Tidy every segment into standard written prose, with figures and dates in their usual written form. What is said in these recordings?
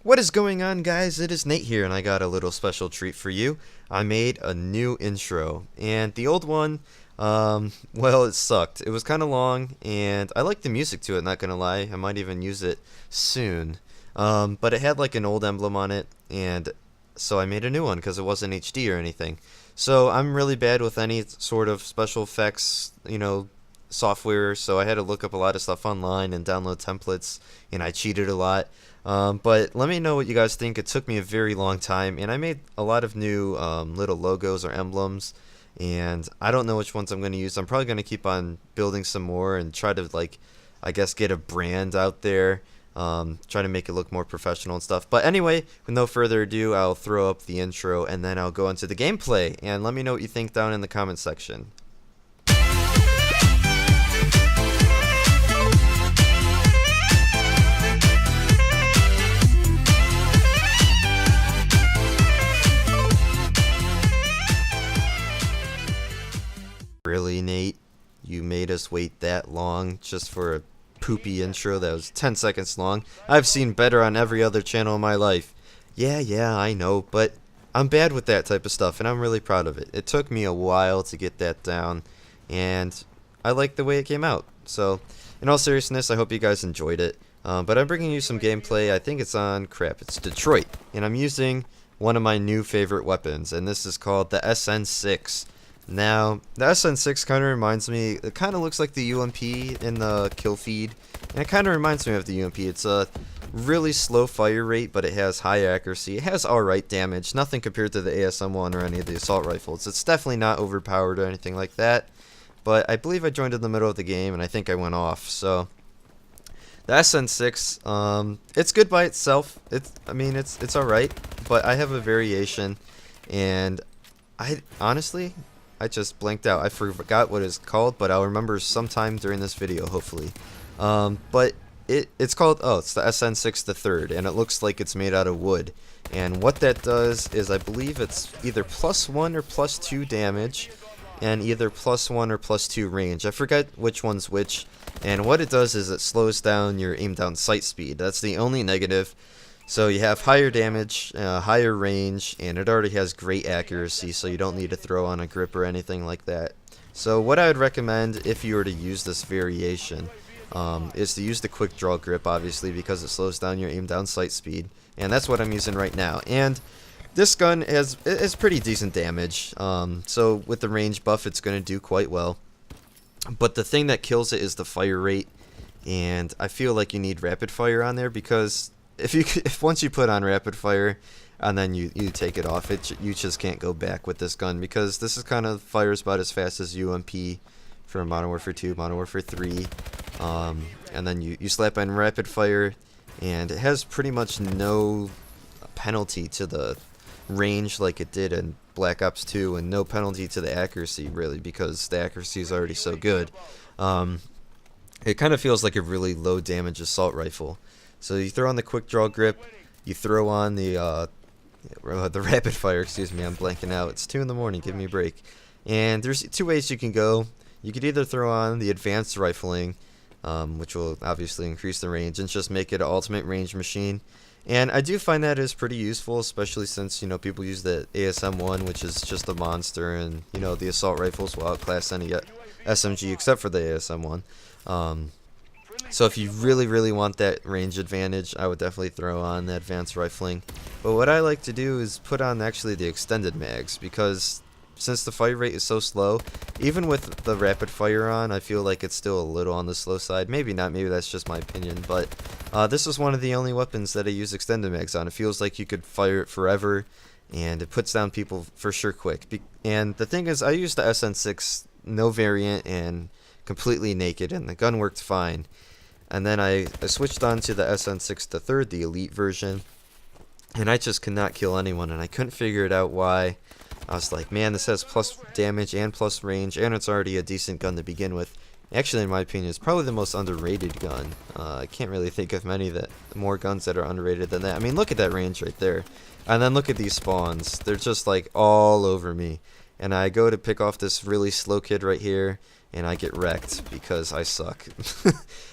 What is going on, guys? It is Nate here, and I got a little special treat for you. I made a new intro, and the old one, well, it sucked. It was kind of long, and I like the music to it, not gonna lie. I might even use it soon. But it had like an old emblem on it, and so I made a new one because it wasn't HD or anything. So I'm really bad with any sort of special effects, software, so I had to look up a lot of stuff online and download templates, and I cheated a lot. But let me know what you guys think. It took me a very long time, and I made a lot of new little logos or emblems, and I don't know which ones I'm going to use. I'm probably going to keep on building some more and try to, I guess, get a brand out there, try to make it look more professional and stuff. But anyway, with no further ado, I'll throw up the intro, and then I'll go into the gameplay, and let me know what you think down in the comment section. Really, Nate? You made us wait that long just for a poopy intro that was 10 seconds long? I've seen better on every other channel in my life. Yeah, I know, but I'm bad with that type of stuff, and I'm really proud of it. It took me a while to get that down, and I like the way it came out. So, in all seriousness, I hope you guys enjoyed it. But I'm bringing you some gameplay. I think it's on, it's Detroit, and I'm using one of my new favorite weapons, and this is called the SN6. Now, the SN6 kind of reminds me, it kind of looks like the UMP in the kill feed, and it kind of reminds me of the UMP. It's a really slow fire rate, but it has high accuracy. It has alright damage, nothing compared to the ASM1 or any of the assault rifles. It's definitely not overpowered or anything like that, but I believe I joined in the middle of the game, and I think I went off, so... The SN6, it's good by itself. It's alright, but I have a variation, and honestly... I just blanked out. I forgot what it's called, but I'll remember sometime during this video, hopefully. But it's called, it's the SN6 the third, and it looks like it's made out of wood. And what that does is, I believe it's either +1 or +2 damage, and either +1 or +2 range. I forget which one's which. And what it does is it slows down your aim down sight speed. That's the only negative. So you have higher damage, higher range, and it already has great accuracy, so you don't need to throw on a grip or anything like that. So what I would recommend if you were to use this variation is to use the quick draw grip, obviously, because it slows down your aim down sight speed, and that's what I'm using right now. And this gun has pretty decent damage, so with the range buff it's going to do quite well. But the thing that kills it is the fire rate, and I feel like you need rapid fire on there, because if once you put on rapid fire and then you take it off, you just can't go back with this gun, because this is kind of fires about as fast as UMP for Modern Warfare 2, Modern Warfare 3, and then you slap on rapid fire, and it has pretty much no penalty to the range like it did in Black Ops 2, and no penalty to the accuracy, really, because the accuracy is already so good. It kind of feels like a really low damage assault rifle. So you throw on the quick draw grip, you throw on the rapid fire, excuse me, I'm blanking out. It's 2 in the morning, give me a break. And there's two ways you can go. You could either throw on the advanced rifling, which will obviously increase the range and just make it an ultimate range machine. And I do find that is pretty useful, especially since, people use the ASM1, which is just a monster, and, the assault rifles will outclass any SMG except for the ASM1. So if you really want that range advantage, I would definitely throw on the advanced rifling. But what I like to do is put on actually the extended mags, because since the fire rate is so slow, even with the rapid fire on, I feel like it's still a little on the slow side. Maybe not, maybe that's just my opinion, but this is one of the only weapons that I use extended mags on. It feels like you could fire it forever, and it puts down people for sure quick. And the thing is, I used the SN6, no variant, and completely naked, and the gun worked fine. And then I switched on to the SN6 the third, the elite version, and I just could not kill anyone, and I couldn't figure it out why. I was like, man, this has plus damage and plus range, and it's already a decent gun to begin with. Actually, in my opinion, it's probably the most underrated gun. I can't really think of many more guns that are underrated than that. I mean, look at that range right there. And then look at these spawns. They're just like all over me. And I go to pick off this really slow kid right here, and I get wrecked because I suck.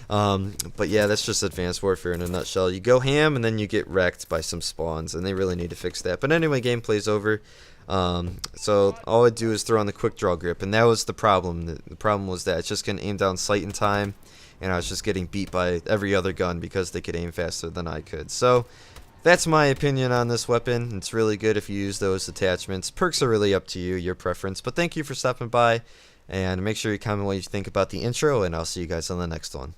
But yeah, that's just Advanced Warfare in a nutshell. You go ham and then you get wrecked by some spawns, and they really need to fix that. But anyway, gameplay's over. So all I do is throw on the quick draw grip, and that was the problem. The problem was that I just couldn't aim down sight in time, and I was just getting beat by every other gun because they could aim faster than I could. So that's my opinion on this weapon. It's really good if you use those attachments. Perks are really up to you, your preference. But thank you for stopping by, and make sure you comment what you think about the intro, and I'll see you guys on the next one.